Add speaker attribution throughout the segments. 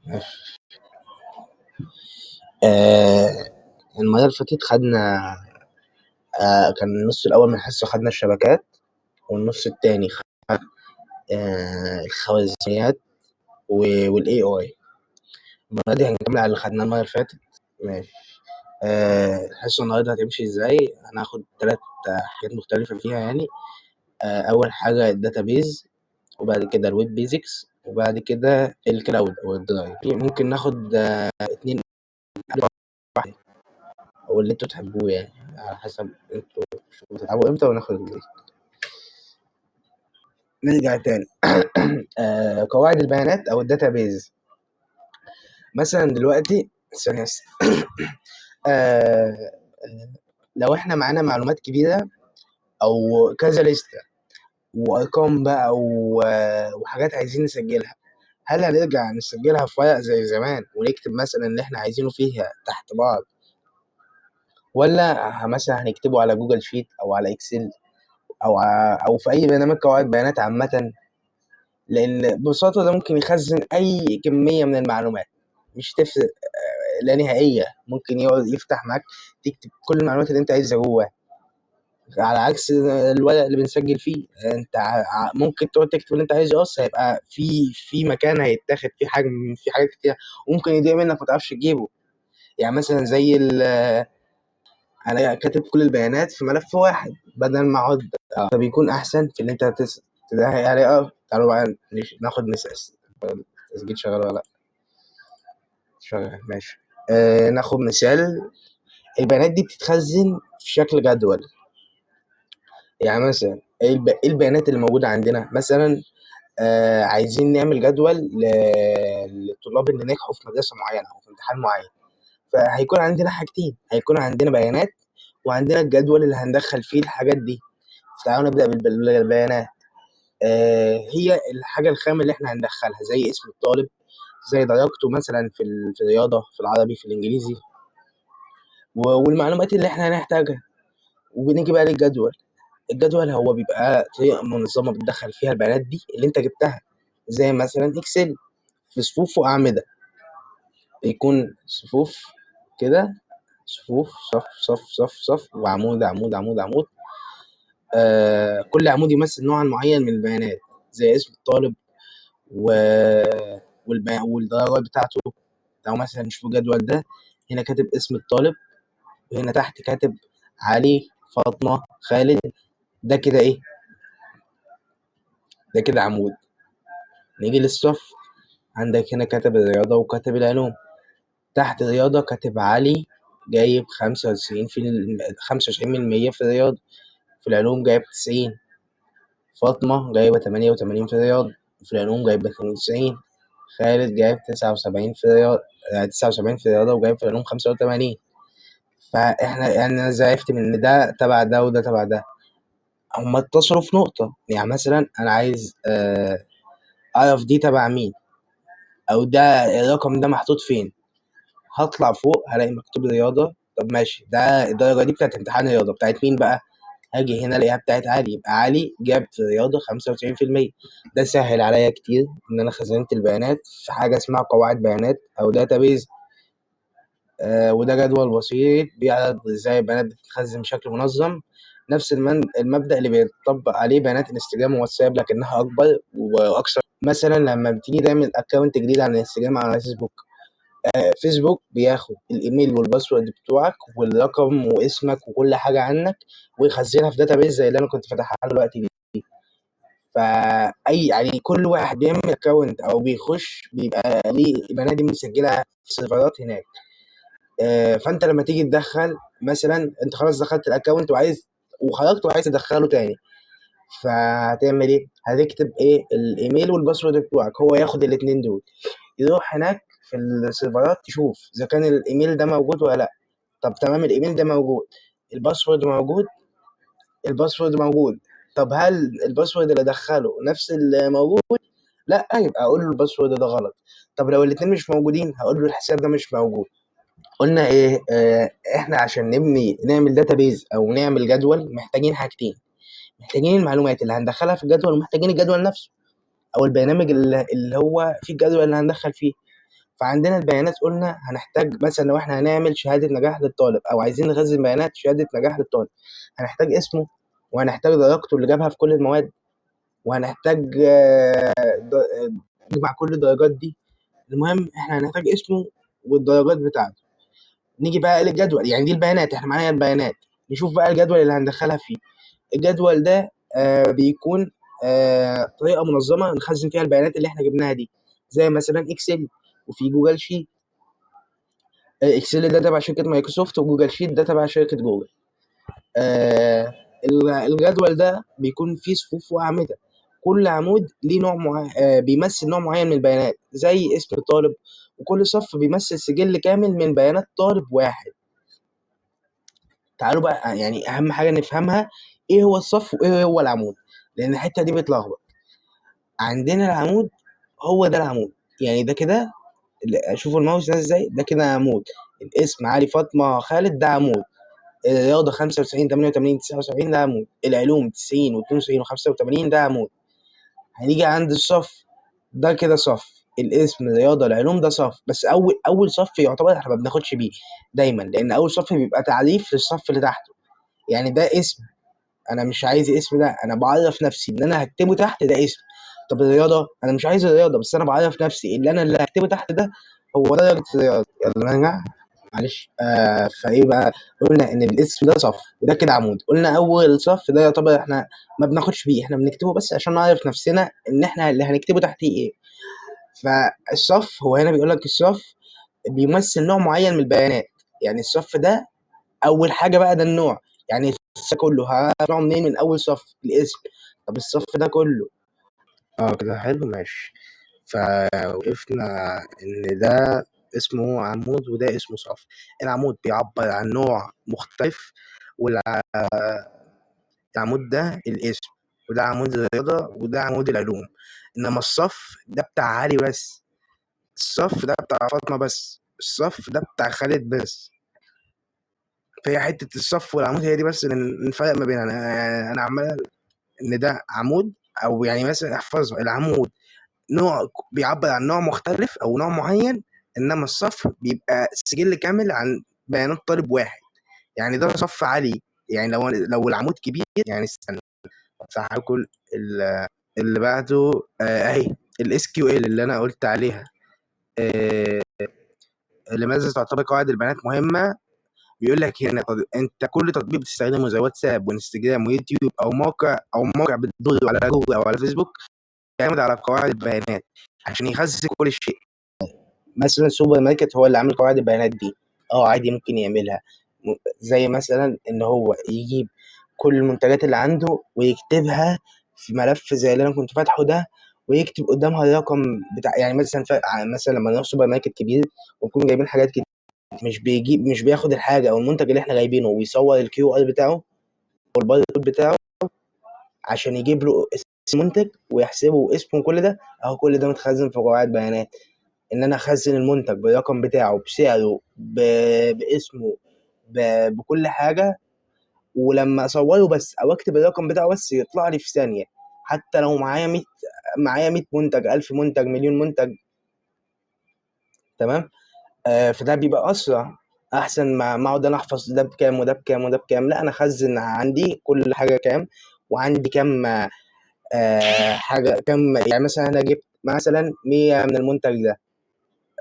Speaker 1: ماشي. آه المرة اللي فاتت خدنا كان النص الأول من الحصة خدنا الشبكات، والنص التاني خدنا الخوارزميات والاي اي. المرة دي هنكمل على اللي خدناه المرة اللي فاتت. ماشي. الحصة النهاردة هتمشي ازاي؟ هناخد 3 حاجات مختلفة فيها يعني. أول حاجة الداتابيز، وبعد كده الويب بيزكس، وبعد كده الكلاود أو الدرايف. ممكن ناخد 2 واحد أو اللي انتوا تحبوه يعني، على حسب انتوا بتتعبوا امتى وناخد اللي. نرجع تاني. قواعد البيانات أو الداتابيز. مثلا دلوقتي ثانية لو احنا معانا معلومات كبيرة أو كذا لستة وأرقام بقى وحاجات عايزين نسجلها، هل هنرجع نسجلها في ورق زي زمان ونكتب مثلا اللي احنا عايزينه فيها تحت بعض، ولا مثلا هنكتبه على جوجل شيت أو على إكسل أو في أي برنامج قواعد بيانات عامة؟ لأن ببساطة ده ممكن يخزن أي كمية من المعلومات، مش تفرق لا نهائية. ممكن يقعد يفتح معاك تكتب كل المعلومات اللي انت عايزها جواه، على عكس الورق اللي بنسجل فيه. انت ممكن تقعد تكتب اللي انت عايزه، هيبقى في مكان هيتاخد فيه حجم، في حاجات كتير وممكن يضيع منك ما تعرفش تجيبه. يعني مثلا زي انا كاتب كل البيانات في ملف واحد بدل ما اقعد، فبيكون احسن في ان انت تدعي يعني. تعالوا بقى ناخد تسجيل شغال ولا لا؟ شغال. ماشي. ناخد مثال. البيانات دي بتتخزن في شكل جدول. يعني مثلا ايه البيانات اللي موجودة عندنا؟ مثلا عايزين نعمل جدول للطلاب اللي نجحوا في مدرسة معينة أو في امتحان معين، فهيكون عندنا حاجتين، هيكون عندنا بيانات وعندنا الجدول اللي هندخل فيه الحاجات دي. تعالوا نبدأ بالبيانات. هي الحاجة الخام اللي احنا هندخلها زي اسم الطالب، زي درجته مثلا في الرياضة، في العربي، في الإنجليزي، والمعلومات اللي احنا هنحتاجها. وبنيجي بقى للجدول. الجدول هو بيبقى طريقة منظمة بتدخل فيها البيانات دي اللي انت جبتها، زي مثلا اكسل في صفوف وأعمدة. يكون صفوف كده، صفوف، صف صف صف صف، وعمود عمود عمود عمود. كل عمود يمثل نوعا معين من البيانات، زي اسم الطالب والدرجات بتاعته. لو مثلا مش في الجدول ده، هنا كاتب اسم الطالب، وهنا تحت كاتب علي، فاطمة، خالد. ده كده ايه؟ ده كده عمود. نيجي للصف، عندك هنا كاتب الرياضة وكاتب العلوم. تحت الرياضة كاتب علي جايب 25% في الرياضة. في العلوم جايب 90. فاطمة جايبة 88 في الرياضة، في العلوم جايبة 92. خالد جايب 79 في الرياضة، 79 في الرياضة، وجايب في العلوم 85. فاحنا يعني انا ازاي عرفت ان ده تبع ده وده تبع ده؟ هما اتصلوا في نقطة. يعني مثلا انا عايز اعرف دي تبع مين، او ده الرقم ده محطوط فين. هطلع فوق هلاقي مكتوب رياضة. طب ماشي، ده الدرجة دي بتاعت امتحان رياضة، بتاعت مين بقى؟ هاجي هنا الاقيها بتاعت علي، يبقى علي جاب في الرياضة 95%. ده سهل عليا كتير ان انا خزنت البيانات في حاجة اسمها قواعد بيانات او داتابيز. وده جدول بسيط بيعرض ازاي البيانات بتتخزن بشكل منظم. نفس المبدأ اللي بيطبق عليه بيانات انستجرام وواتساب، لكنها اكبر واكثر. مثلا لما بتيجي تعمل اكونت جديد على انستجرام او على فيسبوك، فيسبوك بياخد الايميل والباسورد بتوعك والرقم واسمك وكل حاجه عنك، ويخزنها في داتابيز زي اللي انا كنت فاتحها دلوقتي دي. فاي يعني كل واحد بيعمل اكونت او بيخش بيبقى ليه البيانات دي مسجله في سيرفرات هناك. فانت لما تيجي تدخل، مثلا انت خلاص دخلت الاكونت وخرجت وعايز تدخله تاني، فهتعمل ايه؟ هتكتب ايه؟ الايميل والباسورد بتوعك، هو ياخد الاثنين دول، يروح هناك في السيرفرات تشوف اذا كان الايميل ده موجود ولا لا. طب تمام، الايميل ده موجود، الباسورد موجود، الباسورد موجود. طب هل الباسورد اللي دخله نفس اللي موجود؟ لا، يبقى اقول له الباسورد ده غلط. طب لو الاثنين مش موجودين، هقول له الحساب ده مش موجود. قلنا ايه؟ احنا عشان نعمل داتابيز او نعمل جدول محتاجين حاجتين. محتاجين المعلومات اللي هندخلها في الجدول، ومحتاجين الجدول نفسه او البرنامج اللي هو فيه الجدول اللي هندخل فيه. فعندنا البيانات قلنا هنحتاج مثلا لو احنا هنعمل شهادة نجاح للطالب أو عايزين نخزن بيانات شهادة نجاح للطالب، هنحتاج اسمه، وهنحتاج درجته اللي جابها في كل المواد، وهنحتاج نجمع كل الدرجات دي. المهم احنا هنحتاج اسمه والدرجات بتاعته. نيجي بقى للجدول، يعني دي البيانات، احنا معانا البيانات، نشوف بقى الجدول اللي هندخلها فيه. الجدول ده بيكون طريقة منظمة نخزن فيها البيانات اللي احنا جبناها دي، زي مثلا اكسل وفي جوجل شيت. اكسل ده تبع شركة مايكروسوفت، وجوجل شيت ده تبع شركة جوجل. الجدول ده بيكون فيه صفوف وأعمدة، كل عمود ليه نوع بيمثل نوع معين من البيانات زي اسم الطالب، وكل صف بيمثل سجل كامل من بيانات طالب واحد. تعالوا بقى يعني أهم حاجة نفهمها إيه هو الصف وإيه هو العمود، لأن الحتة دي بتلخبط. عندنا العمود هو ده العمود، يعني ده كده، شوفوا الماوس ده ازاي، ده كده عمود. الاسم علي فاطمة خالد ده عمود. الرياضة 95 88 79 ده عمود. العلوم 90 و92 و85 ده عمود. هنيجي عند الصف، ده كده صف. الاسم الرياضة العلوم ده صف، بس أول صف يعتبر احنا ما بناخدش بيه دايما، لأن أول صف بيبقى تعريف للصف اللي تحته. يعني ده اسم، أنا مش عايز اسم، ده أنا بعرف نفسي إن أنا هكتبه تحت ده اسم. طب الرياضة أنا مش عايز الرياضة، بس أنا بعرف نفسي اللي هكتبه تحت ده هو درجة الرياضة. يلا نرجع، معلش. فايه بقى، قلنا ان الاسم ده صف وده كده عمود. قلنا اول صف ده يعتبر احنا ما بناخدش بيه، احنا بنكتبه بس عشان نعرف نفسنا ان احنا اللي هنكتبه تحتيه ايه. فالصف هو هنا بيقول لك الصف بيمثل نوع معين من البيانات. يعني الصف ده اول حاجه بقى، ده النوع. يعني الصف كله هنوع منين؟ من اول صف الاسم. طب الصف ده كله كده حلو ماشي. فوقفنا ان ده اسمه عمود وده اسمه صف. العمود بيعبر عن نوع مختلف، والعمود ده الاسم، وده عمود الرياضة وده عمود العلوم. إنما الصف ده بتاع علي بس، الصف ده بتاع فاطمة بس، الصف ده بتاع خالد بس. فهي حتة الصف والعمود هي دي بس اللي نفرق ما بينها. أنا عمال إن ده عمود، أو يعني مثلا احفظه، العمود نوع بيعبر عن نوع مختلف أو نوع معين، إنما الصف بيبقى سجل كامل عن بيانات طالب واحد. يعني ده صف عالي. يعني لو العمود كبير، يعني استنى افتح لكم اللي بعده اهي الاس كيو ال اللي انا قلت عليها. آه، لماذا تعتبر قواعد البيانات مهمه؟ بيقول لك هنا انت كل تطبيق بتستخدمه زي واتساب وانستجرام ويوتيوب او موقع بتدور على جوجل او على فيسبوك، يعتمد على قواعد البيانات عشان يخزن كل شيء. مثلا سوبر ماركت هو اللي عامل قواعد البيانات دي، عادي ممكن يعملها. زي مثلا ان هو يجيب كل المنتجات اللي عنده ويكتبها في ملف زي اللي انا كنت فاتحه ده، ويكتب قدامها الرقم بتاع. يعني مثلا لما نروح سوبر ماركت كبير ونكون جايبين حاجات كتير، مش بياخد الحاجه او المنتج اللي احنا جايبينه ويصور الكيو ار بتاعه والباركود بتاعه عشان يجيب له اسم المنتج ويحسبه اسمه. كل ده كل ده متخزن في قواعد بيانات. ان انا اخزن المنتج بالرقم بتاعه بسعره باسمه بكل حاجه، ولما اصوره بس او اكتب الرقم بتاعه بس يطلع لي في ثانيه. حتى لو معايا 100 منتج، 1000 منتج، مليون منتج، تمام. فده بيبقى اسرع، احسن ما اقعد انا احفظ ده بكام وده بكام وده بكام. لا، انا اخزن عندي كل حاجه كام، وعندي كام حاجه كام. يعني مثلا انا جبت مثلا 100 من المنتج ده،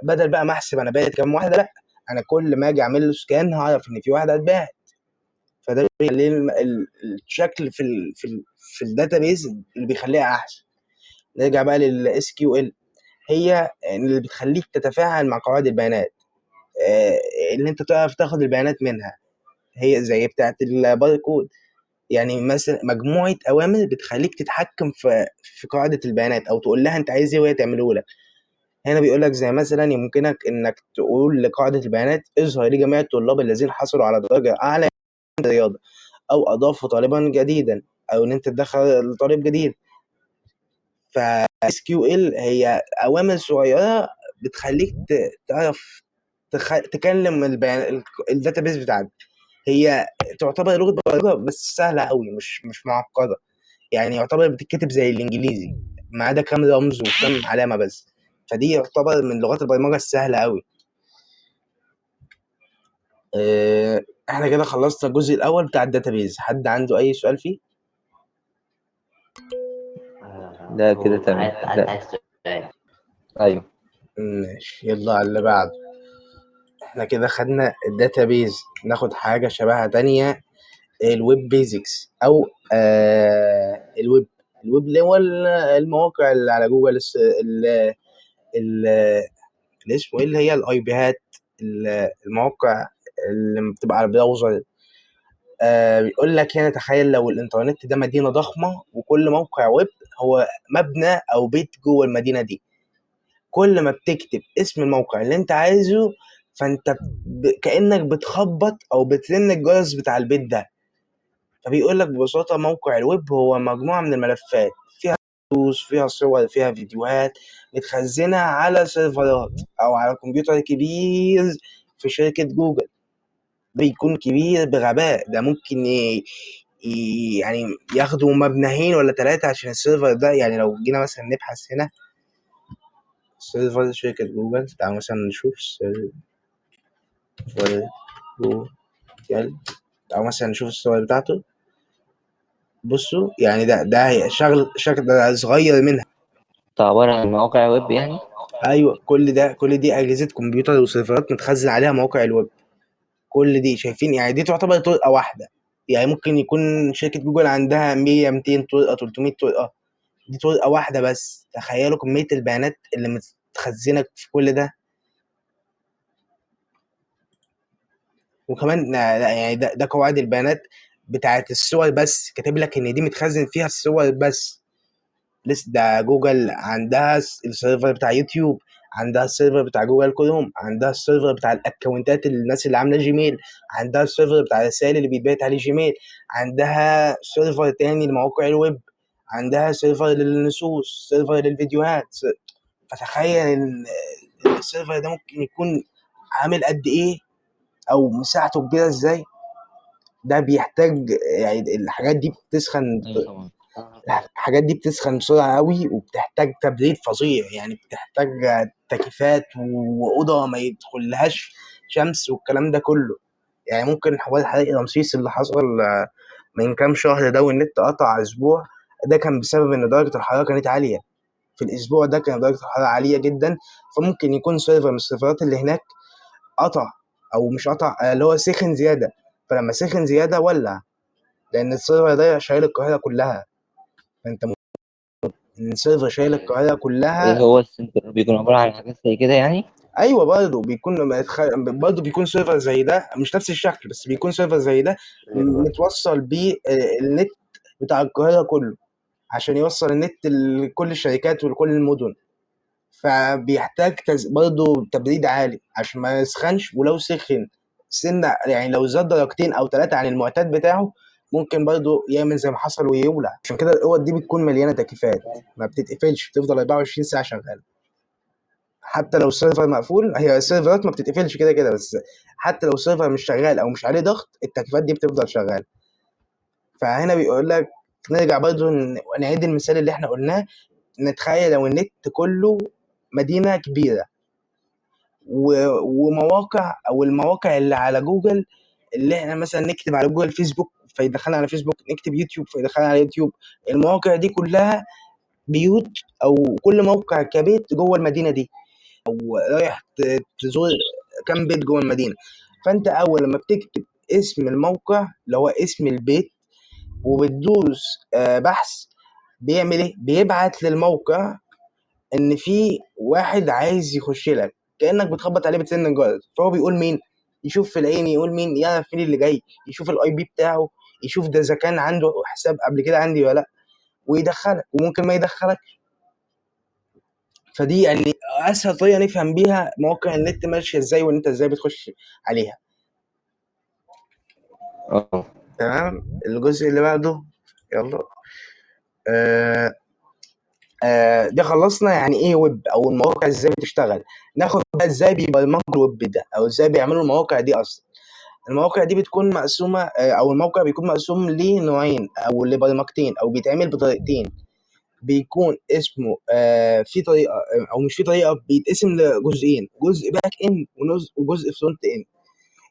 Speaker 1: بدل بقى ما احسب انا بايت كام واحده، لا، انا كل ما اجي اعمل له سكان هعرف ان في واحده اتباعت. فده بيخلي الشكل في الداتابيز اللي بيخليها احسن. نرجع بقى للاس كيو ال، هي اللي بتخليك تتفاعل مع قواعد البيانات، آه، اللي انت تعرف تاخد البيانات منها. هي زي بتاعه الباركود، يعني مثلا مجموعه اوامر بتخليك تتحكم في قاعده البيانات، او تقول لها انت عايز ايه وهي تعمله لك. هنا بيقول لك زي مثلا يمكنك انك تقول لقاعده البيانات اظهر لجميع الطلاب الذين حصلوا على درجه اعلى من الرياضه، او اضافوا طالبا جديدا، او ان انت تدخل طالب جديد. ف SQL هي اوامر صغيره بتخليك تعرف تكلم الداتابيز بتاعتك. هي تعتبر لغه برمجه بس سهله قوي، مش معقده. يعني يعتبر بتتكتب زي الانجليزي، ما عدا كام رمز وكام علامه بس. فدي يعتبر من لغات البرمجة السهلة أوي. إحنا كده خلصنا الجزء الأول بتاع الداتابيز. حد عنده أي سؤال فيه؟
Speaker 2: لا كده تمام. لا ايوه
Speaker 1: ماشي، يلا على اللي بعده. احنا كده خدنا الداتابيز، ناخد حاجة شبهها تانية، الويب بيزكس أو الويب اللي هو المواقع اللي على جوجل، اللي اسمه ايه، اللي هي الاي بيهات، المواقع اللي بتبقى على البراوزر. بيقول لك هنا تخيل لو الانترنت ده مدينة ضخمة، وكل موقع ويب هو مبنى أو بيت جوه المدينة دي. كل ما بتكتب اسم الموقع اللي انت عايزه، فانت كأنك بتخبط او بترن الجرس بتاع البيت ده. فبيقول لك ببساطة موقع الويب هو مجموعة من الملفات، فيها نصوص، فيها صور، فيها فيديوهات، متخزنة على سيرفرات او على كمبيوتر كبير في شركة جوجل. بيكون كبير بغباء، ده ممكن يعني ياخدوا مبنيين ولا 3 عشان السيرفر ده. يعني لو جينا مثلا نبحث هنا سيرفر شركة جوجل، تعالوا مثلا نشوف سيرفر جوجل، تعالوا مثلا نشوف الصور بتاعته. بصوا يعني ده شغل ده صغير منها.
Speaker 2: عبارة عن مواقع ويب يعني.
Speaker 1: ايوه، كل دي اجهزة كمبيوتر وسيرفرات متخزن عليها مواقع الويب. كل دي شايفين، يعني دي تعتبر طرقة واحدة. يعني ممكن يكون شركة جوجل عندها 100 200 طرقة 300 طرقة، دي طرقة واحدة بس. تخيلوا كمية البيانات اللي متخزنة في كل ده. وكمان يعني ده قواعد البيانات بتاعت الصور بس، كاتب لك ان دي متخزن فيها الصور بس. لسه ده جوجل عندها السيرفر بتاع يوتيوب، عندها السيرفر بتاع جوجل كروم، عندها السيرفر بتاع الاكونتات الناس اللي عامله جيميل، عندها السيرفر بتاع الرسائل اللي بيتبعت عليه جيميل، عندها سيرفر تاني لمواقع الويب، عندها سيرفر للنصوص، سيرفر للفيديوهات. فتخيل ان السيرفر ده ممكن يكون عامل قد ايه، او مساحته كبيره ازاي. ده بيحتاج، يعني الحاجات دي بتسخن،
Speaker 2: ايوه طبعا.
Speaker 1: الحاجات دي بتسخن بسرعة قوي، وبتحتاج تبريد فظيع. يعني بتحتاج تكييفات وأوضة ما يدخلهاش شمس والكلام ده كله. يعني ممكن حوالي حريق رمسيس اللي حصل من كام شهر ده، والنت قطع أسبوع، ده كان بسبب إن درجة الحرارة كانت عالية. في الأسبوع ده كانت درجة الحرارة عالية جدا. فممكن يكون سيرفر من السيرفرات اللي هناك قطع، أو مش قطع، اللي هو سخن زيادة. فلما سخن زيادة ولع، لأن السيرفر ده شايل القاهرة كلها. فأنت السيرفر شايل القاهرة
Speaker 2: ايه
Speaker 1: كلها.
Speaker 2: هو السنتر بيكون عبارة عن حاجات زي كده يعني.
Speaker 1: أيوه، برضه بيكون سيرفر زي ده، مش نفس الشكل، بس بيكون سيرفر زي ده متوصل بيه النت بتاع القاهرة كله، عشان يوصل النت لكل الشركات ولكل المدن. فبيحتاج برضه تبريد عالي عشان ما يسخنش. ولو سخن سنة، يعني لو زاد درجتين أو 3 عن المعتاد بتاعه، ممكن برضه يعمل زي ما حصل ويولع. عشان كده الأوض دي بتكون مليانة تكييفات، ما بتتقفلش، بتفضل 24 ساعة شغالة. حتى لو السيرفر مقفول، هي السيرفرات ما بتتقفلش كده كده، بس حتى لو السيرفر مش شغال أو مش عليه ضغط، التكييفات دي بتفضل شغالة. فهنا بيقول لك، نرجع برضه نعيد المثال اللي احنا قلناه. نتخيل لو النت كله مدينة كبيرة، ومواقع، او المواقع اللي على جوجل، اللي احنا مثلا نكتب على جوجل فيسبوك فيدخلنا على فيسبوك، نكتب يوتيوب فيدخلنا على يوتيوب. المواقع دي كلها بيوت، او كل موقع كبيت جوه المدينه دي، او رايح تزور كام بيت جوه المدينه. فانت اول لما بتكتب اسم الموقع اللي هو اسم البيت، وبتدوس بحث، بيعمل ايه؟ بيبعت للموقع ان في واحد عايز يخش لك، كانك بتخبط عليه بتسن الجرس. فهو بيقول مين؟ يشوف في العين، يقول مين، يعرف مين اللي جاي، يشوف الاي بي بتاعه، يشوف ده اذا كان عنده حساب قبل كده عندي ولا لا، ويدخلك. وممكن ما يدخلك. فدي يعني اسهل طريقه نفهم بيها مواقع النت ماشيه ازاي، وان انت ازاي بتخش عليها.
Speaker 2: اه
Speaker 1: تمام. الجزء اللي بعده، يلا. آه دي خلصنا يعني ايه ويب، او المواقع ازاي بتشتغل. ناخد بقى ازاي بيبرمجوا الويب ده، او ازاي بيعملوا المواقع دي اصلا. المواقع دي بتكون مقسومه، او الموقع بيكون مقسوم لنوعين او لبرمجتين، او بيتعمل بطريقتين. بيكون اسمه في طريقه او مش في طريقه، بيتقسم لجزئين، جزء باك اند وجزء فرونت اند.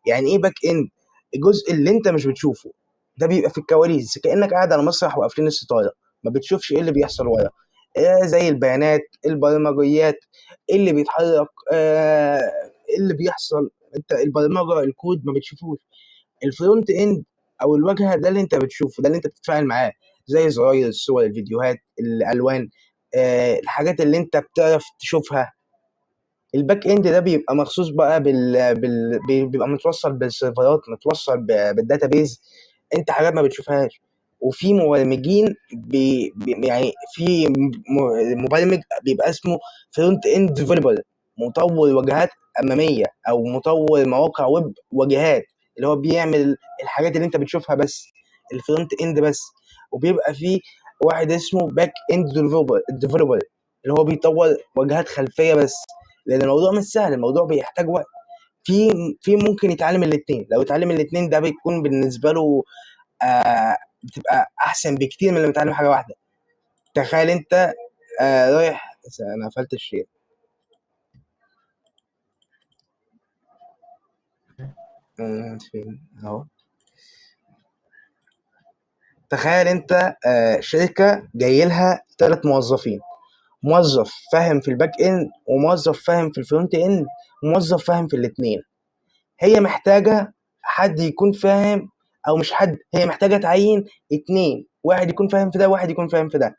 Speaker 1: يعني ايه باك اند؟ الجزء اللي انت مش بتشوفه، ده بيبقى في الكواليس، كانك قاعد على مسرح وقافلين الستاره، ما بتشوفش ايه اللي بيحصل ورا، زي البيانات، البرمجيات، إيه اللي بيتحرك، إيه اللي بيحصل. انت البرمجه، الكود ما بتشوفوش. الفرونت اند او الواجهه، ده اللي انت بتشوفه، ده اللي انت بتتفاعل معاه، زي الزراير، الصور، الفيديوهات، الالوان، الحاجات اللي انت بتعرف تشوفها. الباك اند ده بيبقى مخصوص بقى بيبقى متوصل بالسيرفرات، متوصل بالداتابيز، انت حاجات ما بتشوفهاش. وفي مبرمجين يعني في مبرمج بيبقى اسمه فرونت اند ديفلوبر، مطور واجهات اماميه او مطور مواقع ويب واجهات، اللي هو بيعمل الحاجات اللي انت بتشوفها بس، الفرونت اند بس. وبيبقى في واحد اسمه باك اند ديفلوبر اللي هو بيطور واجهات خلفيه بس، لان الموضوع مش سهل، الموضوع بيحتاج وقت. في ممكن يتعلم الاثنين، لو اتعلم الاثنين ده بيكون بالنسبه له بتبقى احسن بكتير من لما يتعلم حاجه واحده. تخيل انت رايح، انا قفلت الشيء فين اهو. تخيل انت شركه جاي لها 3 موظفين، موظف فاهم في الباك اند، وموظف فاهم في الفرونت اند، وموظف فاهم في الاثنين. هي محتاجة حد يكون فاهم، أو مش حد، هي محتاجة تعين 2، واحد يكون فاهم في ده وواحد يكون فاهم في ده.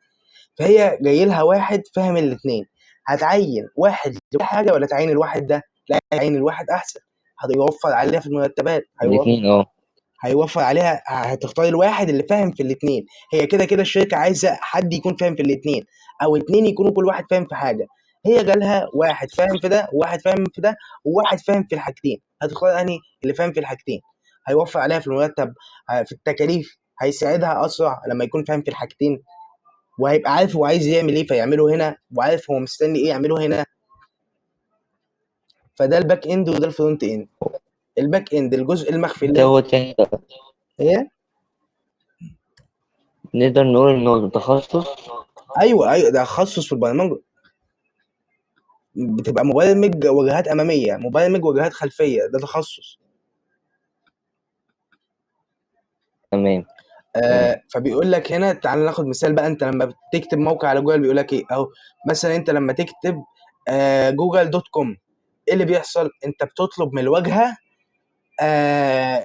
Speaker 1: فهي جاي لها واحد فاهم الاتنين. هتعين واحد لكل حاجة ولا تعين الواحد ده؟ لا، تعين الواحد أحسن، هيوفر عليها في المرتبات،
Speaker 2: الاثنين
Speaker 1: هيوفر عليها، هتختار الواحد اللي فاهم في الاتنين. هي كده كده الشركة عايزة حد يكون فاهم في الاتنين، أو 2 يكونوا كل واحد فاهم في حاجة. هي جالها واحد فاهم في ده وواحد فاهم في ده وواحد فاهم في الحاجتين، هتختار أنهي اللي فاهم في الحاجتين؟ هيوفر عليها في المرتب، في التكاليف، هيساعدها أسرع لما يكون فاهم في الحاجتين، وهيبقى عارف هو عايز يعمل إيه فيعمله هنا، وعارف هو مستني إيه يعمله هنا. فده الباك إند وده الفرونت إند. الباك إند الجزء المخفي اللي
Speaker 2: دوت يعني
Speaker 1: هي
Speaker 2: نقدر نقول إنه تخصص.
Speaker 1: أيوه ده تخصص في البرمجة، بتبقى مبرمج واجهات اماميه، مبرمج واجهات خلفيه، ده تخصص.
Speaker 2: تمام.
Speaker 1: فبيقول لك هنا، تعال ناخد مثال بقى. انت لما بتكتب موقع على جوجل بيقول لك ايه اهو. مثلا انت لما تكتب جوجل دوت كوم، ايه اللي بيحصل؟ انت بتطلب من الواجهه،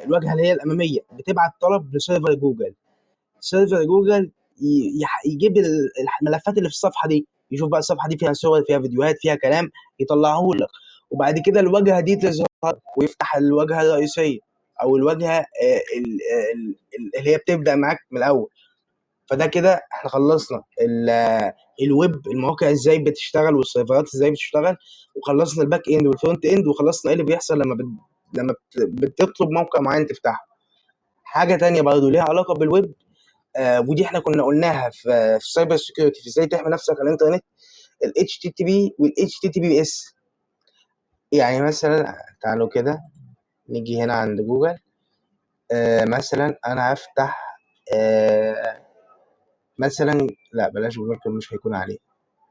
Speaker 1: الواجهه اللي هي الاماميه، بتبعت طلب لسيرفر جوجل. سيرفر جوجل يجيب الملفات اللي في الصفحه دي، يشوف بقى الصفحه دي فيها صور، فيها فيديوهات، فيها كلام، يطلعه لك. وبعد كده الواجهه دي تظهر، ويفتح الواجهه الرئيسيه، او الواجهه اللي هي بتبدا معاك من الاول. فده كده احنا خلصنا الويب، المواقع ازاي بتشتغل والسيرفرات ازاي بتشتغل، وخلصنا الباك اند والفرونت اند، وخلصنا ايه اللي بيحصل لما بتطلب موقع معين تفتحه. حاجه تانية برضه ليها علاقه بالويب، ودي احنا كنا قلناها في السايبر سيكيورتي، في ازاي تحمي نفسك على الانترنت، ال HTTP وال HTTPS. يعني مثلا تعالوا كده نيجي هنا عند جوجل، مثلا انا هفتح مثلا، لا بلاش جوجل كروم مش هيكون عليه.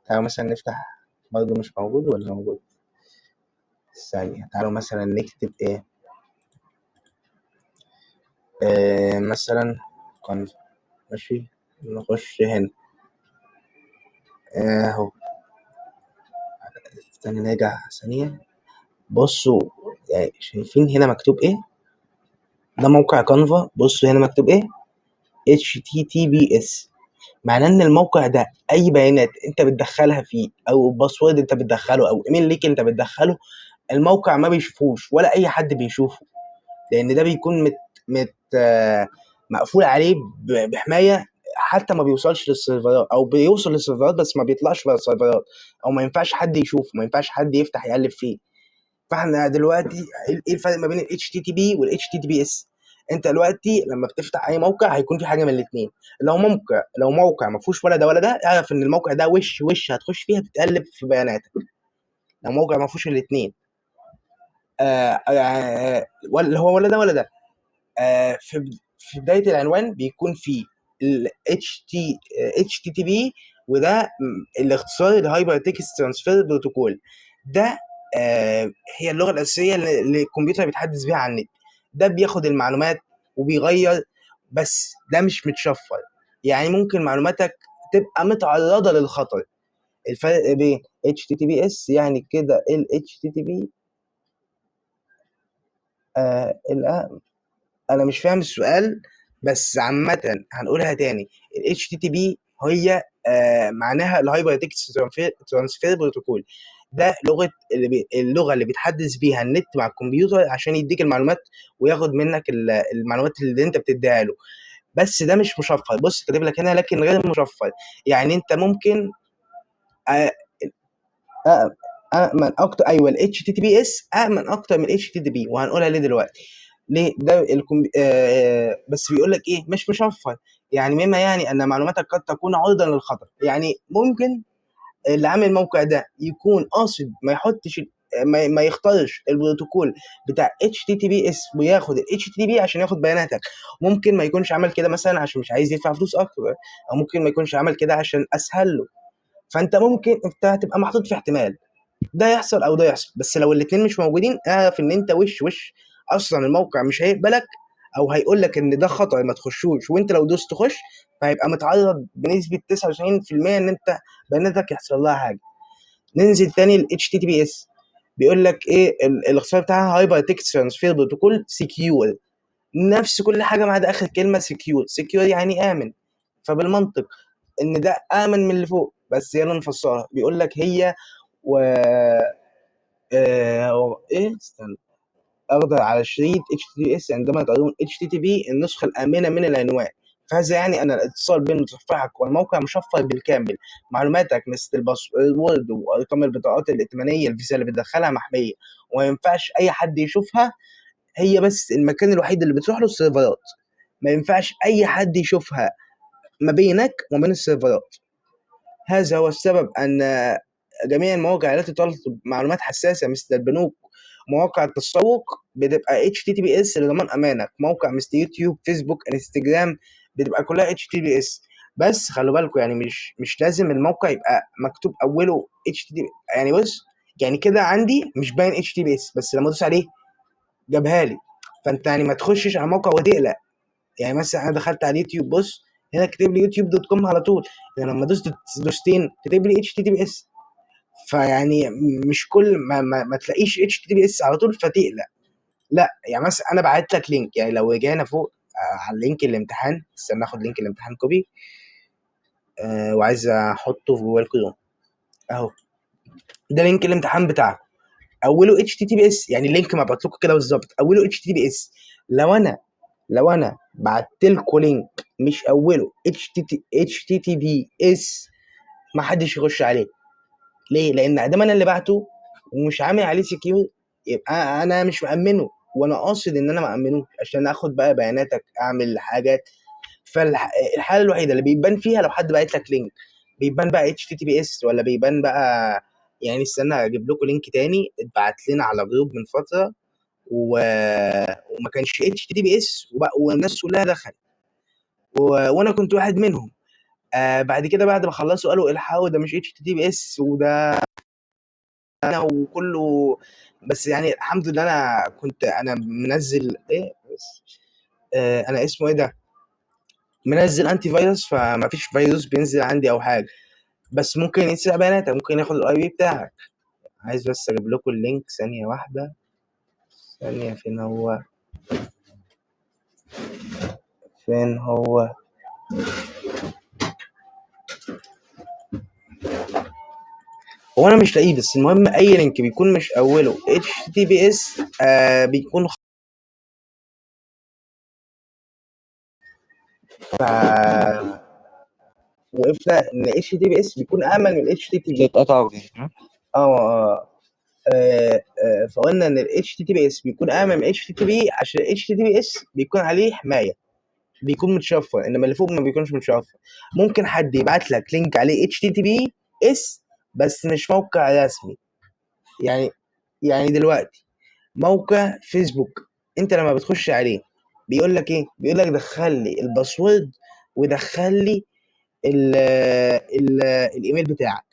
Speaker 1: تعالوا مثلا نفتح، برضه مش موجود ولا موجود؟ ثانية، تعالوا مثلا نكتب ايه، مثلا كونف، ماشي، نخش هنا اهو. استنى نرجع ثانية، بصوا يعني شايفين هنا مكتوب ايه؟ ده موقع كانفا، بصوا هنا مكتوب ايه؟ HTTPS. معناه ان الموقع ده اي بيانات انت بتدخلها فيه، او باسورد انت بتدخله، او ايميل ليك انت بتدخله، الموقع ما بيشوفوش ولا اي حد بيشوفه، لان ده بيكون مت مقفول عليه بحمايه، حتى ما بيوصلش للسيرفرات، او بيوصل للسيرفرات بس ما بيطلعش بره السيرفرات، او ما ينفعش حد يشوفه، ما ينفعش حد يفتح يقلب فيه. فاحنا دلوقتي ايه الفرق ما بين ال HTTP وال HTTPS؟ انت دلوقتي لما بتفتح اي موقع هيكون في حاجه من الاثنين. لو موقع ما فيهوش ولا ده ولا ده، اعرف ان الموقع ده وش هتخش فيها تتقلب في بياناتك. لو موقع ما فيهوش الاثنين، ولا هو ولا ده ولا ده، في بدايه العنوان بيكون في ال HTTP وده الاختصار الهايبر تكست ترانسفير بروتوكول. ده هي اللغه الاساسيه اللي الكمبيوتر بيتحدث بيها عن النت. ده بياخد المعلومات وبيغير، بس ده مش متشفر. يعني ممكن معلوماتك تبقى متعرضه للخطر. الفرق بين HTTPS يعني كده ال HTTP انا مش فاهم السؤال، بس عامة هنقولها تاني. ال HTTP هي معناها الهايبر تكست ترانسفير بروتوكول. ده اللغة اللي بيتحدث بيها النت مع الكمبيوتر عشان يديك المعلومات وياخد منك المعلومات اللي انت بتديها له. بس ده مش مشفر. بص كاتب لك هنا لكن غير مشفر. يعني انت ممكن أأمن أكتر. أيوه ال HTTPS أأمن أكتر من HTTP، وهنقولها ليه دلوقتي. ليه؟ ده بس بيقول لك إيه؟ مش مشفر. يعني مما يعني أن معلوماتك قد تكون عرضة للخطر. يعني ممكن اللي عامل الموقع ده يكون قاصد ما يحطش ما يختارش البروتوكول بتاع HTTPS وياخد ال HTTP عشان ياخد بياناتك. ممكن ما يكونش عمل كده مثلا عشان مش عايز يدفع فلوس أكتر، أو ممكن ما يكونش عمل كده عشان أسهل له. فأنت ممكن أنت هتبقى محطوط في احتمال ده يحصل او ده يحصل. بس لو الاتنين مش موجودين اعرف ان انت وش اصلا الموقع مش هيقبلك، او هيقول لك ان ده خطر ما تخشوش، وانت لو دوست تخش فهيبقى متعرض بنسبه 99% ان انت بياناتك يحصل لها حاجه. ننزل تاني ال HTTPS. بيقول لك ايه الاختصار بتاعها هايبر تكست ترانسفير بروتوكول سكيور. نفس كل حاجه ما عدا اخر كلمه سكيور. سكيور يعني امن، فبالمنطق ان ده امن من اللي فوق. بس يلا نفسرها. بيقول لك هي و ايه استنى اخضر على شريط HTTPS عندما تقولون HTTP النسخة الآمنة من العنوان. فهذا يعني أن الاتصال بين متصفحك والموقع مشفر بالكامل. معلوماتك مثل الباسورد وأرقام البطاقات الائتمانية الفيزا اللي بتدخلها محمية، وما ينفعش أي حد يشوفها. هي بس المكان الوحيد اللي بتروح له السيرفرات. ما ينفعش أي حد يشوفها ما بينك وما بين السيرفرات. هذا هو السبب أن جميع المواقع التي تطلب معلومات حساسة مثل البنوك مواقع التسوق بتبقى HTTPS لضمان أمانك. موقع مثل يوتيوب فيسبوك انستجرام بتبقى كلها HTTPS. بس خلوا بالكم يعني مش لازم الموقع يبقى مكتوب أوله HTTP. يعني بص يعني كده عندي مش باين HTTPS، بس لما ادوس عليه جابها لي. فانت يعني ما تخشش على موقع وتقلق. يعني مثلا انا دخلت على اليوتيوب، بص هنا كاتب لي youtube.com على طول. يعني لما دوستين كاتب لي HTTPS. فيعني مش كل ما تلاقيش HTTPS على طول فتقلق. لا يعني مثلا انا بعت لك لينك. يعني لو جينا فوق على لينك الامتحان، استنى اخد لينك الامتحان كوبي وعايز احطه في جوجل كروم اهو. ده لينك الامتحان بتاعك اوله HTTPS. يعني اللينك مبعوت لكم كده بالظبط اوله HTTPS. لو انا بعت لكم لينك مش اوله HTTPS ما حدش يخش عليه. ليه؟ لان ادام انا اللي بعته ومش عامل عليه سكيور يبقى انا مش مأمنه، وانا قاصد ان انا مأمنه عشان اخد بقى بياناتك اعمل حاجات. فالحاله الوحيده اللي بيبان فيها لو حد باعت لك لينك بيبان بقى HTTPS ولا بيبان بقى. يعني استنى اجيب لكم لينك تاني اتبعت لنا على جروب من فتره وما كانش HTTPS والناس كلها دخلت وانا كنت واحد منهم. بعد كده بعد ما خلصوا قالوا الحقوا ده مش HTTPS وده انا وكله. بس يعني الحمد لله انا كنت منزل ايه بس انا اسمه ايه ده منزل انتي فيروس، فما فيش فيروس بينزل عندي او حاجه. بس ممكن يسرق بياناتك، ممكن ياخد الاي بي بتاعك. عايز بس اجيب لكم اللينك ثانيه واحده. ثانيه فين هو انا مش لاقيه. بس المهم اي لينك بيكون مش اوله HTTPS بيكون وقفنا ان HTTPS بيكون امن من HTTP.
Speaker 2: اتقطع وكده.
Speaker 1: فقلنا ان ال HTTPS بيكون امن من HTTP عشان ال HTTPS بيكون عليه حمايه، بيكون متشفر، انما اللي فوق ما بيكونش متشفر. ممكن حد يبعت لك لينك عليه HTTPS بس مش موقع رسمي. يعني دلوقتي موقع فيسبوك انت لما بتخش عليه بيقول لك ايه؟ بيقول لك دخل لي الباسورد ودخل لي ال ال الايميل بتاعك.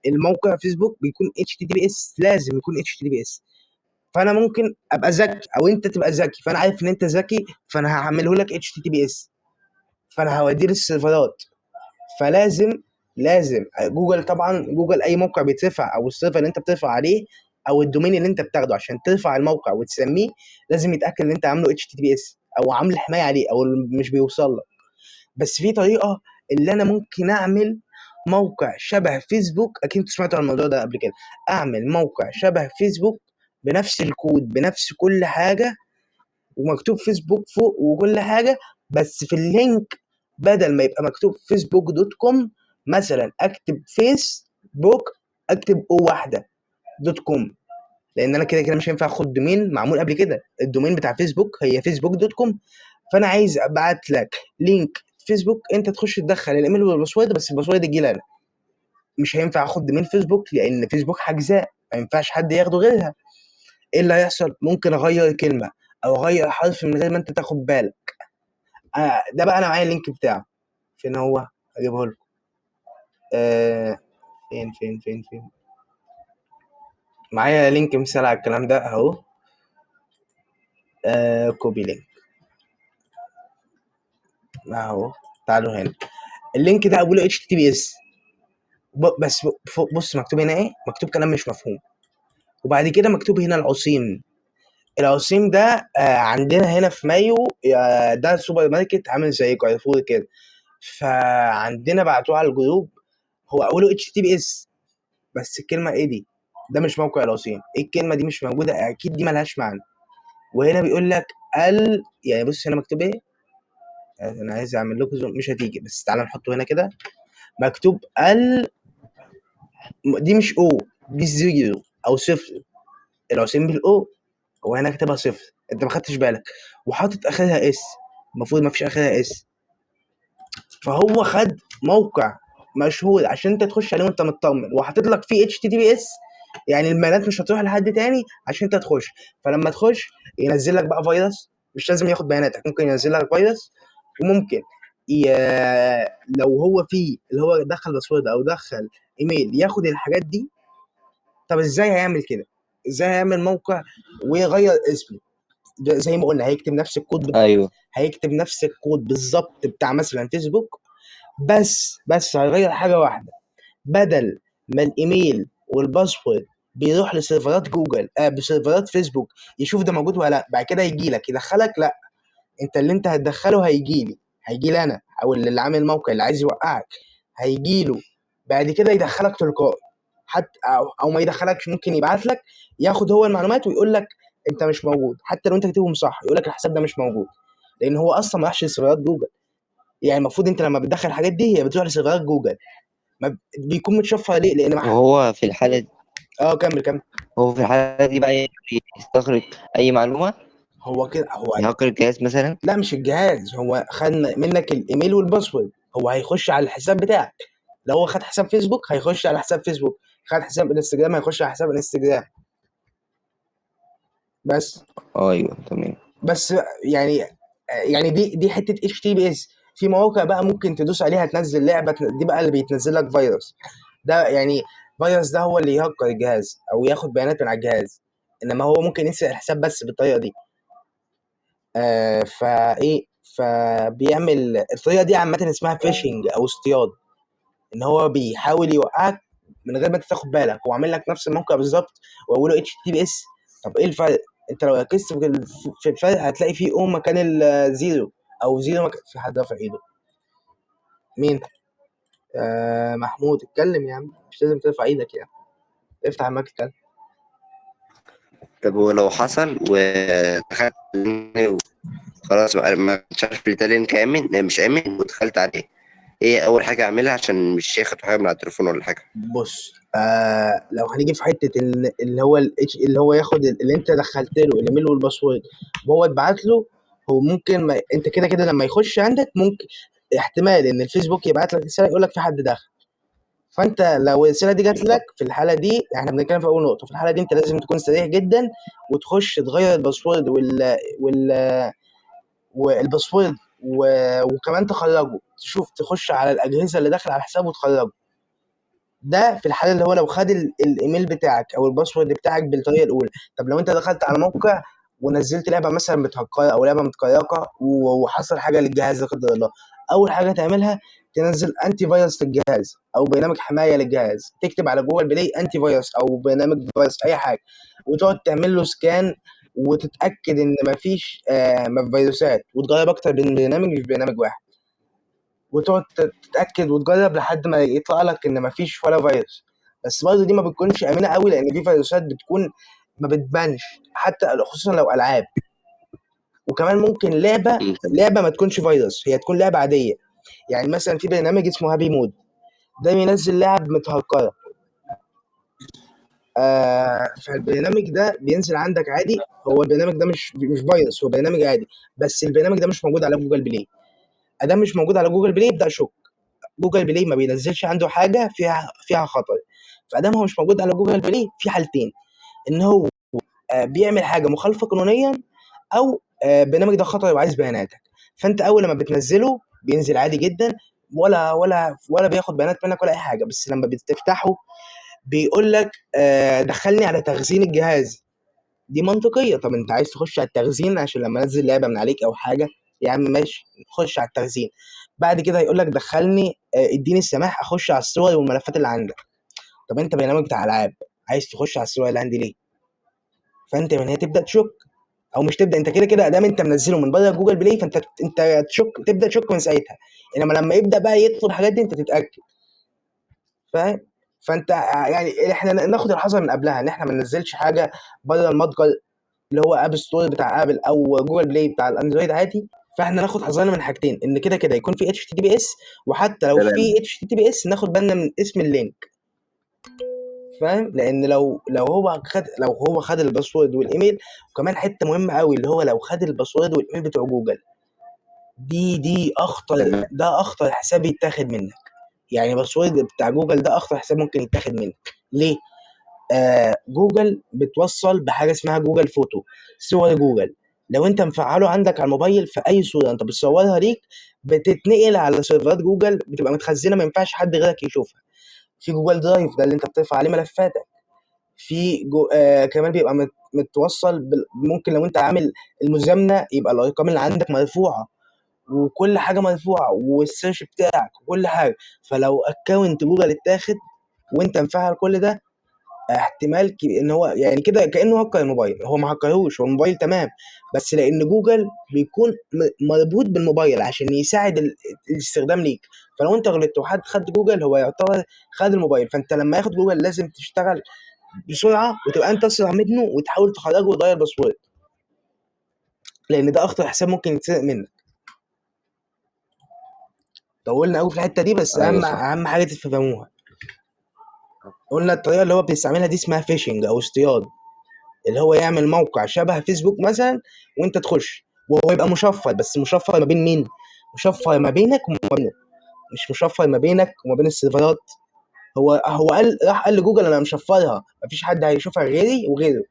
Speaker 1: الموقع فيسبوك بيكون HTTPS، لازم يكون HTTPS. فانا ممكن ابقى ذكي او انت تبقى ذكي، فانا عارف ان انت ذكي، فانا هعمله لك HTTPS، فانا هوديه للسيرفرات. فلازم جوجل، طبعا جوجل اي موقع بيترفع او السيرفر اللي انت بترفع عليه او الدومين اللي انت بتاخده عشان ترفع الموقع وتسميه، لازم يتاكد ان انت عامله HTTPS او عامل حمايه عليه او مش بيوصل لك. بس في طريقه اللي انا ممكن اعمل موقع شبه فيسبوك، اكيد انتوا سمعتوا عن الموضوع ده قبل كده. اعمل موقع شبه فيسبوك بنفس الكود بنفس كل حاجه، ومكتوب فيسبوك فوق وكل حاجه، بس في اللينك بدل ما يبقى مكتوب فيسبوك دوت كوم مثلا اكتب فيسبوك، اكتب او واحده دوت كوم، لان انا كده كده مش هينفع اخد دومين معمول قبل كده. الدومين بتاع فيسبوك هي فيسبوك دوت كوم، فانا عايز ابعت لك لينك فيسبوك، انت تخش تدخل الايميل والباسورد، بس الباسورد يجي لي انا. مش هينفع اخد دومين فيسبوك لان فيسبوك حاجزاه، ما ينفعش حد ياخده غيرها. ايه اللي هيحصل؟ ممكن اغير كلمه او اغير حرف من غير ما انت تاخد بالك. ده بقى انا معايا اللينك بتاعه. فين هو؟ اجيبه لكم. آه فين معايا لينك مثال على الكلام ده اهو. كوبي لينك اهو. تعالوا هنا، اللينك ده اقوله HTTPS، بس بص مكتوب هنا ايه؟ مكتوب كلام مش مفهوم، وبعد كده مكتوب هنا العصيم. العصيم ده عندنا هنا في مايو، ده سوبر ماركت عامل زي كارفور كده، فعندنا بعتوه على الجروب. هو اوله HTTPS، بس الكلمه ايه دي؟ ده مش موقع العصيم، ايه الكلمه دي مش موجوده، اكيد دي ملهاش معنى. وهنا بيقول لك يعني بص هنا مكتوب ايه؟ انا عايز اعمل لكم زوم، مش هتيجي، بس تعالى نحطه هنا كده. مكتوب دي مش او، دي زيرو او صفر. العصيم بالاو، هو هنا كاتبها صفر، انت ما خدتش بالك، وحاطط اخرها اس، المفروض ما فيش اخرها اس. فهو خد موقع مشهور عشان انت تخش عليه وانت مطمن، وحاطط لك فيه HTTPS، يعني البيانات مش هتروح لحد تاني عشان انت تخش. فلما تخش ينزل لك بقى فيروس، مش لازم ياخد بياناتك، ممكن ينزل لك فيروس، وممكن ي... لو هو فيه اللي هو دخل باسورد او دخل ايميل ياخد الحاجات دي. طب ازاي هيعمل كده؟ ازاي هيعمل موقع ويغير اسمه؟ زي ما قلنا هيكتب نفس الكود
Speaker 2: ايوه
Speaker 1: هيكتب نفس الكود بالظبط بتاع مثلا فيسبوك، بس هيغير حاجه واحده. بدل ما الايميل والباسورد بيروح لسيرفرات جوجل بسيرفرات فيسبوك يشوف ده موجود ولا لا، بعد كده يجي لك يدخلك، لا، انت اللي انت هتدخله هيجي لي انا، او اللي عامل الموقع اللي عايز يوقعك هيجي له، بعد كده يدخلك تلقائي. حتى او ما يدخلكش، ممكن يبعت لك ياخد هو المعلومات ويقول لك انت مش موجود، حتى لو انت كاتبهم صح يقول لك الحساب ده مش موجود، لان هو اصلا ما راحش لسيرفرات جوجل. يعني المفروض انت لما بتدخل الحاجات دي هي بتروح لسيرفرات جوجل، ما بيكون متشفر ليه؟ لان
Speaker 2: وهو في الحالة
Speaker 1: كمل.
Speaker 2: هو في الحالة دي بقى يستخرج أي معلومة،
Speaker 1: هو كده هو
Speaker 2: يهكر الجهاز مثلا.
Speaker 1: لا مش الجهاز، هو خد منك الايميل والباسورد، هو هيخش على الحساب بتاعك. لو هو خد حساب فيسبوك هيخش على حساب فيسبوك، خد حساب انستجرام هيخش على حساب انستجرام. بس
Speaker 2: أيوه تمام.
Speaker 1: بس يعني دي حته HTTPS. في مواقع بقى ممكن تدوس عليها تنزل لعبه، دي بقى اللي بيتنزل لك فيروس. ده يعني فيروس ده هو اللي يهكر الجهاز او ياخد بيانات من على الجهاز، انما هو ممكن يسرق الحساب بس بالطريقه دي. فبيعمل الطريقه دي عامه اسمها فيشنج او اصطياد، ان هو بيحاول يوقعك من غير ما انت تاخد بالك، هو عامل لك نفس الموقع بالظبط واقوله HTTPS. طب ايه الفرق؟ انت لو ركزت في الفرق هتلاقي فيه او مكان الزيرو، او زيرو مكان. في حد رافع ايده؟ مين؟ محمود، اتكلم يا عم، مش لازم ترفع ايدك يعني، افتح المايك اتكلم.
Speaker 3: طب ولو حصل ودخلت خلاص بقى ما كنتش عارف ده لينك آمن مش آمن ودخلت عليه، ايه أول حاجة أعملها عشان مش ياخد حاجة من على التليفون ولا حاجة؟
Speaker 1: بص، لو هنيجي في حته اللي هو اللي هو ياخد اللي انت دخلت له الايميل والباسورد وهو اتبعت له، هو ممكن ما انت كده كده لما يخش عندك ممكن احتمال ان الفيسبوك يبعت لك رساله يقول لك في حد دخل. فانت لو الرساله دي جات لك في الحاله دي، احنا بنتكلم في اول نقطه، في الحاله دي انت لازم تكون سريع جدا وتخش تغير الباسورد والباسورد وكمان تخرجه. تخش على الاجهزه اللي داخله على الحساب وتخرجه. ده في الحاله اللي هو لو خد الايميل بتاعك او الباسورد بتاعك بالطريقه الاولى. طب لو انت دخلت على موقع ونزلت لعبه مثلا متهكره او لعبه متكركه وحصل حاجه للجهاز لا قدر الله، اول حاجه تعملها تنزل انتي فيروس للجهاز او برنامج حمايه للجهاز. تكتب على جوجل بلاي انتي فيروس او برنامج فيروس اي حاجه، وتقعد تعمل له سكان وتتاكد ان مفيش فيروسات، وتجرب اكتر من برنامج مش برنامج واحد، وتقعد تتاكد وتجرب لحد ما يطلع لك ان مفيش ولا فيروس. بس برضه دي ما بتكونش امنه قوي، لان في فيروسات بتكون ما بتبانش حتى خصوصا لو العاب. وكمان ممكن لعبه ما تكونش فيروس، هي تكون لعبه عاديه. يعني مثلا في برنامج اسمه هابي مود، ده بينزل لعب متهكره. فالبرنامج ده بينزل عندك عادي. هو البرنامج ده مش فيروس، هو برنامج عادي، بس البرنامج ده مش موجود على جوجل بلاي. ادام مش موجود على جوجل بلاي ابدا شك. جوجل بلاي ما بينزلش عنده حاجه فيها خطر. فادام هو مش موجود على جوجل بلاي، في حالتين: ان هو بيعمل حاجه مخالفه قانونيا، او البرنامج ده خطر وعايز بياناتك. فانت اول لما بتنزله بينزل عادي جدا، ولا بياخد بيانات منك ولا اي حاجه. بس لما بتفتحه بيقول لك دخلني على تخزين الجهاز. دي منطقيه. طب انت عايز تخش على التخزين عشان لما انزل لعبه من عليك او حاجه؟ يا عم ماشي، خش على التخزين. بعد كده هيقول لك دخلني اديني السماح اخش على الصور والملفات اللي عندك. طب انت برنامج بتاع العاب، عايز تخش على الصور اللي عندي ليه؟ فانت من هنا تبدا تشك، او مش تبدا، انت كده كده ادام انت منزله من بره جوجل بلاي، فانت تشك، تبدا تشك من ساعتها. انما لما يبدا بقى يطلب الحاجات دي انت تتاكد. فاهم؟ فانت يعني احنا ناخد الحذر من قبلها، ان احنا ما ننزلش حاجه بره المتجر اللي هو اب ستور بتاع ابل او جوجل بلاي بتاع الاندرويد عادي. فاحنا ناخد حذرنا من حاجتين: ان كده كده يكون في اتش تي بي اس، وحتى لو في اتش تي بي اس ناخد بالنا من اسم اللينك. فاهم؟ لان لو هو خد الباسورد والايميل. وكمان حته مهمه قوي، اللي هو لو خد الباسورد والايميل بتوع جوجل، دي اخطر حساب يتاخد منك. يعني الباسورد بتاع جوجل ده اخطر حساب ممكن يتاخد منك. ليه؟ جوجل بتوصل بحاجه اسمها جوجل فوتو، صور جوجل. لو انت مفعله عندك على الموبايل، في اي صوره انت بتصورها ليك بتتنقل على سيرفرات جوجل، بتبقى متخزنه، ما ينفعش حد غيرك يشوفها. في جوجل درايف، ده اللي انت بترفع عليه ملفاتك. في كمان بيبقى متوصل ممكن لو انت عامل المزامنه يبقى الارقام اللي عندك مرفوعه، وكل حاجه مرفوعه، والسيرش بتاعك وكل حاجه. فلو اكونت جوجل اتاخد وانت مفعل كل ده، احتمال ان هو يعني كده كانه هكر الموبايل. هو ما هكرهوش، هو الموبايل تمام، بس لان جوجل بيكون مربوط بالموبايل عشان يساعد الاستخدام ليك. فلو انت غلطت وحد خد جوجل، هو يعتبر خد الموبايل. فانت لما ياخد جوجل لازم تشتغل بسرعه وتبقى انت اسرع منه، وتحاول تخرجه وتغير الباسورد، لان ده اخطر حساب ممكن يتسرق منك. طولنا قوي في الحته دي، بس اهم حاجه تفهموها. قلنا الطريقه اللي هو بيستعملها دي اسمها فيشنج او اصطياد، اللي هو يعمل موقع شبه فيسبوك مثلا وانت تخش، وهو يبقى مشفر. بس مشفر ما بين مين؟ مشفر ما بينك وما بينه، مش مشفر ما بينك وما بين السيرفرات. هو راح قال لجوجل انا مشفرها، مفيش حد هيشوفها غيري وغيره.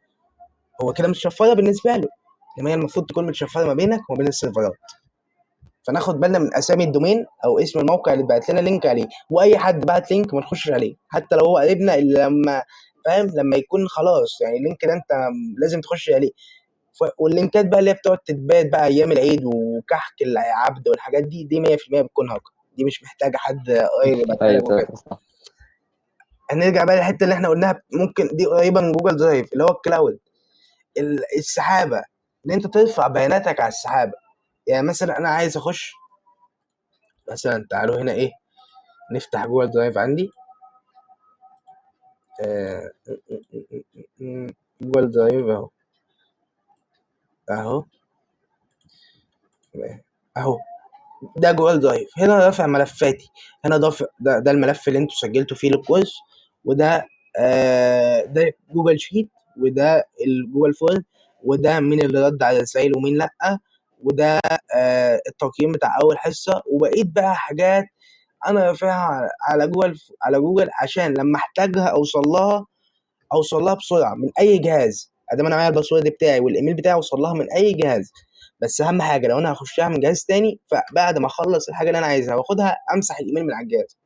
Speaker 1: هو كده مشفرها بالنسبه له، انما هي المفروض تكون متشفره ما بينك وما بين السيرفرات. فناخد بالنا من اسامي الدومين او اسم الموقع اللي بعت لنا لينك عليه. واي حد بعت لينك ما نخشش عليه، حتى لو هو قريبنا، اللي لما فاهم لما يكون خلاص يعني اللينك ده انت لازم تخش عليه. واللينكات بقى اللي هي بتقعد تتبات بقى ايام العيد وكحك العبد والحاجات دي 100% بتكون هاكر. دي مش محتاجه حد قريب يبعتها لك وكده. هنرجع بقى للحته اللي احنا قلناها، ممكن دي قريبه من جوجل درايف، اللي هو الكلاود، السحابه، ان انت ترفع بياناتك على السحابه. يعني مثلا انا عايز اخش مثلا، تعالوا هنا ايه، نفتح جوجل درايف عندي. جوجل درايف اهو ده جوجل درايف. هنا رافع ملفاتي، هنا ده الملف اللي انتوا سجلتوا فيه الكورس، وده ده جوجل شيت، وده الجوجل فورم، وده مين اللي رد على الرسائل ومين لا، وده التقييم بتاع اول حصه، وبقيت بقى حاجات انا رافعها على جوجل عشان لما احتاجها اوصل لها بسرعه من اي جهاز. ادام انا معايا الباسورد بتاعي والايميل بتاعي وصل لها من اي جهاز. بس اهم حاجه لو انا هخشها من جهاز تاني، فبعد ما اخلص الحاجه اللي انا عايزها واخدها امسح الايميل من على الجهاز.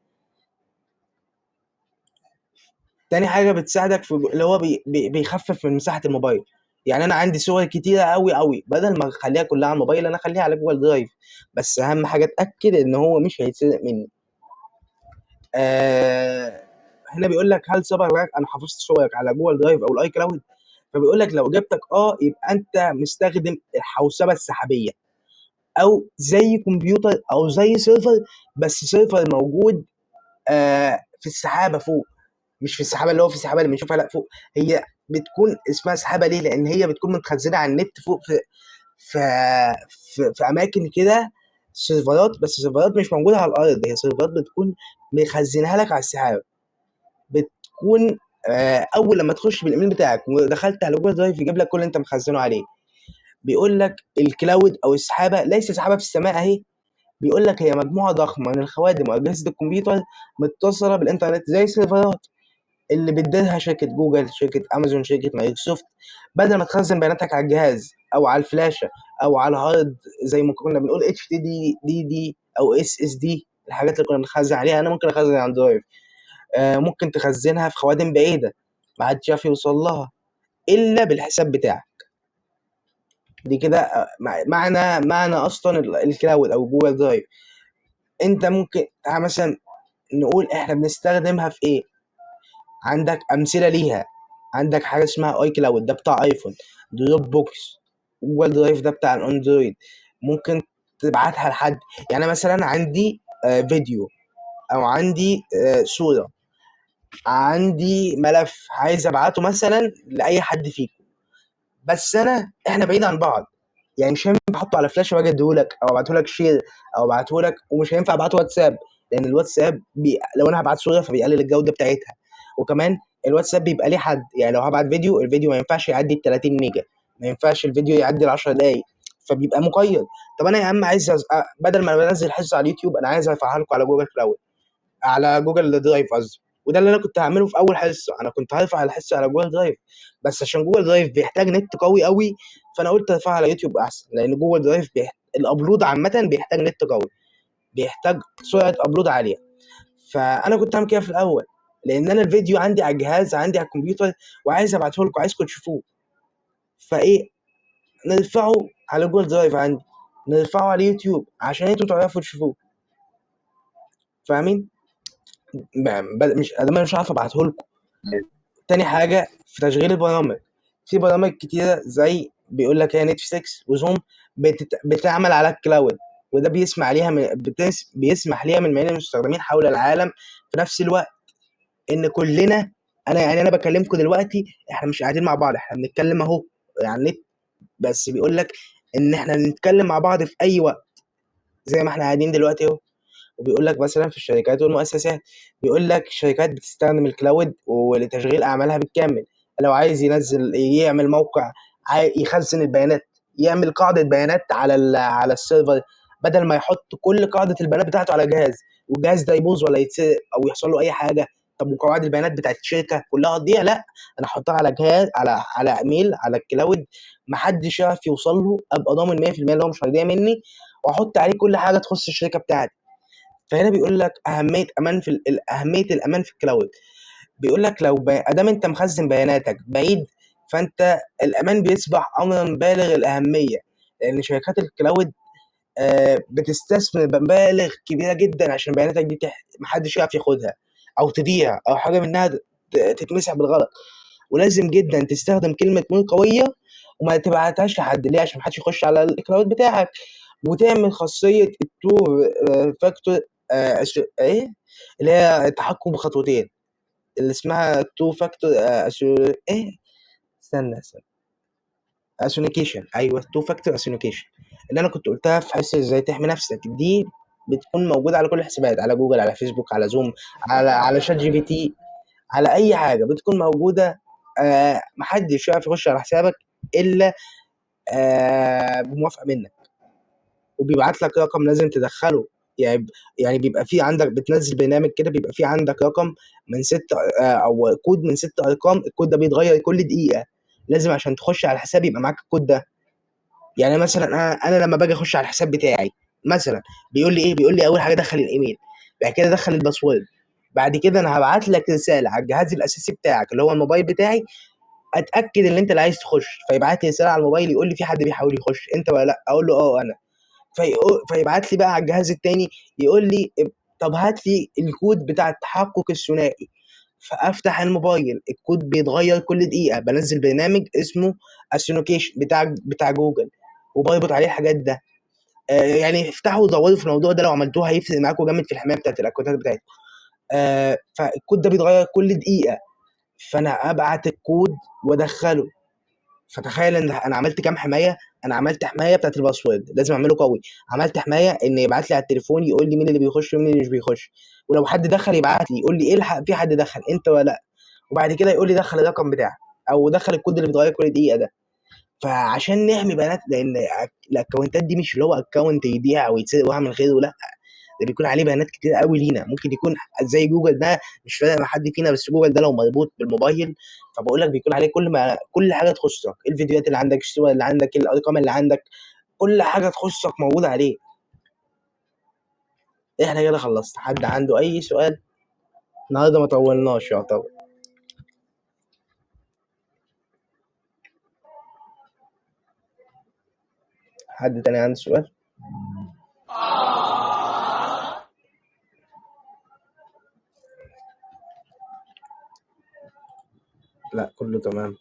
Speaker 1: تاني حاجه بتساعدك في اللي هو بيخفف من مساحه الموبايل. يعني انا عندي صور كتيره قوي قوي، بدل ما اخليها كلها على الموبايل انا اخليها على جوجل درايف. بس اهم حاجه اتاكد ان هو مش هيتسرق مني. هنا بيقول لك هل سبق لك انا حفظت صورك على جوجل درايف او الاي كلاود؟ فبيقول لك لو اجابتك يبقى انت مستخدم الحوسبه السحابيه، او زي كمبيوتر او زي سيرفر، بس سيرفر موجود في السحابه فوق، مش في السحابه اللي هو في السحابه اللي بنشوفها، لا فوق. هي بتكون اسمها سحابه ليه؟ لان هي بتكون متخزنه على النت فوق في في اماكن كده، سيرفرات، بس سيرفرات مش موجوده على الارض، هي سيرفرات بتكون مخزنها لك على السحابه. بتكون اول لما تخش بالايميل بتاعك ودخلت على جوجل درايف يجيب لك كل اللي انت مخزنه عليه. بيقول لك الكلاود او السحابه ليس سحابه في السماء اهي، بيقول لك هي مجموعه ضخمه من الخوادم واجهزه الكمبيوتر متصله بالانترنت زي السيرفرات اللي بتديرها شركه جوجل، شركه امازون، شركه مايكروسوفت. بدل ما تخزن بياناتك على الجهاز او على الفلاشه او على الهارد زي ما كنا بنقول اتش دي دي او اس اس دي، الحاجات اللي كنا بنخزن عليها، انا ممكن اخزن على درايف. ممكن تخزنها في خوادم بعيده ما حدش يعرف يوصل لها الا بالحساب بتاعك. دي كده معنى اصلا الكلاود او جوجل درايف. انت ممكن مثلا نقول احنا بنستخدمها في ايه. عندك امثله ليها، عندك حاجه اسمها اي كلاود ده بتاع ايفون، دروب بوكس، جوجل درايف ده بتاع الاندرويد. ممكن تبعتها لحد، يعني مثلا عندي فيديو او عندي صوره، عندي ملف عايز ابعته مثلا لاي حد فيكم، بس احنا بعيد عن بعض، يعني مش هينفع احطه على فلاشه واجي اديهولك او ابعته لك شير او ابعته لك، ومش هينفع ابعته واتساب، لان الواتساب لو انا هبعت صوره فبيقلل الجوده بتاعتها. وكمان الواتساب بيبقى ليه حد، يعني لو هبعت فيديو، الفيديو ما ينفعش يعدي ال 30 ميجا، ما ينفعش الفيديو يعدي ال 10 دقايق، فبيبقى مقيد. طب انا يا عم عايز بدل ما بنزل حصه على اليوتيوب انا عايز ارفعها لكم على جوجل كلاود، على جوجل درايف قصدي. وده اللي انا كنت هعمله في اول حصه، انا كنت هرفع الحصه على جوجل درايف، بس عشان جوجل درايف بيحتاج نت قوي قوي، فانا قلت ارفعها على يوتيوب احسن، لان جوجل درايف الابلود عامه بيحتاج نت قوي، بيحتاج سرعه ابلود عاليه. فانا كنت هعمل كده في الاول، لان انا الفيديو عندي على الجهاز، عندي على الكمبيوتر، وعايز ابعته لكم، عايزكم تشوفوه. فايه، نرفعه على جوجل درايف عندي، نرفعه على يوتيوب عشان انتوا تعرفوا تشوفوه. فاهمين؟ مش انا مش عارف ابعته لكم. تاني حاجة في تشغيل البرامج، في برامج كتيرة زي بيقول لك هي نتفليكس وزوم بتعمل على الكلاود، وده بيسمح ليها بيسمح ليها من ملايين المستخدمين حول العالم في نفس الوقت. ان كلنا، انا بكلمكم دلوقتي، احنا مش قاعدين مع بعض، احنا بنتكلم اهو يعني النت، بس بيقول لك ان احنا نتكلم مع بعض في اي وقت زي ما احنا قاعدين دلوقتي اهو. وبيقول لك مثلا في الشركات والمؤسسات، بيقول لك الشركات بتستخدم الكلاود ولتشغيل اعمالها بالكامل. لو عايز ينزل يعمل موقع، يخزن البيانات، يعمل قاعده بيانات على السيرفر، بدل ما يحط كل قاعده البيانات بتاعته على جهاز والجهاز ده يبوظ ولا يتسرق او يحصل له اي حاجه، طب وقواعد البيانات بتاعت الشركه كلها تضيع. لا، انا احطها على جهاز، على ايميل، على الكلاود، محدش يعرف يوصل له، ابقى ضامن 100% ان هو مش هيضيع مني، واحط عليه كل حاجه تخص الشركه بتاعتي. فهنا بيقول لك اهميه الامان في الكلاود. بيقول لك لو ادام انت مخزن بياناتك بعيد، فانت الامان بيصبح امرا بالغ الاهميه، لان شركات الكلاود بتستثمر مبالغ كبيره جدا عشان بياناتك دي محدش يعرف ياخدها او تضيع او حاجه منها تتمسح بالغلط. ولازم جدا تستخدم كلمه مرور قويه وما تبعتهاش لحد، ليه؟ عشان محدش يخش على الكلاود بتاعك. وتعمل خاصيه التو فاكتور، ايه اللي هي التحكم بخطوتين، اللي اسمها تو فاكتور، ايه، استنى، اثنيكيشن. ايوه، تو فاكتور اثنيكيشن، اللي انا كنت قلتها في حصه ازاي تحمي نفسك دي، بتكون موجوده على كل الحسابات، على جوجل، على فيسبوك، على زوم، على شات جي بي تي، على اي حاجه بتكون موجوده. محدش يعرف يخش على حسابك الا بموافقه منك، وبيبعت لك رقم لازم تدخله. يعني بيبقى في عندك، بتنزل برنامج كده بيبقى في عندك رقم من 6 او كود من 6 ارقام، الكود ده بيتغير كل دقيقه، لازم عشان تخش على الحساب يبقى معاك الكود ده. يعني مثلا انا لما باجي اخش على الحساب بتاعي مثلا بيقول لي ايه؟ بيقول لي اول حاجه دخل الايميل، بعد كده دخل الباسورد، بعد كده انا هبعت لك رساله على الجهاز الاساسي بتاعك اللي هو الموبايل بتاعي اتاكد ان انت اللي عايز تخش، فيبعت لي رساله على الموبايل يقول لي في حد بيحاول يخش، انت ولا لا؟ اقول له اه انا. فيبعت لي بقى على الجهاز التاني يقول لي طب هات لي الكود بتاع التحقق الثنائي، فافتح الموبايل الكود بيتغير كل دقيقه، بنزل برنامج اسمه اثنتيكيشن بتاع جوجل وبربط عليه الحاجات ده. يعني افتحوا ودوروا في الموضوع ده، لو عملتوه هيفرق معاكم جامد في الحمايه بتاعت الاكونتات بتاعتكم. فالكود ده بيتغير كل دقيقه، فانا ابعت الكود وادخله. فتخيل ان انا عملت كام حمايه. انا عملت حمايه بتاعت الباسورد لازم اعمله قوي، عملت حمايه ان يبعت لي على التليفون يقول لي مين اللي بيخش ومين اللي مش بيخش، ولو حد دخل يبعت لي يقول لي الحق في حد دخل انت ولا لا، وبعد كده يقول لي دخل الرقم بتاعك او دخل الكود اللي بيتغير كل دقيقه ده. فعشان نحمي بيانات، لان الاكونتات دي مش اللي هو اكونت يضيع او يتسرق واعمل من غيره، لا، ده بيكون عليه بيانات كتير قوي لينا. ممكن يكون زي جوجل ده مش فارق مع حد فينا، بس جوجل ده لو مربوط بالموبايل فبقول لك بيكون عليه كل حاجه تخصك، الفيديوهات اللي عندك، الصور اللي عندك، الارقام اللي عندك، كل حاجه تخصك موجوده عليه. احنا كده خلصت. حد عنده اي سؤال؟ النهارده ما طولناش يعتبر. حد تاني عنده سؤال؟ لا كله تمام.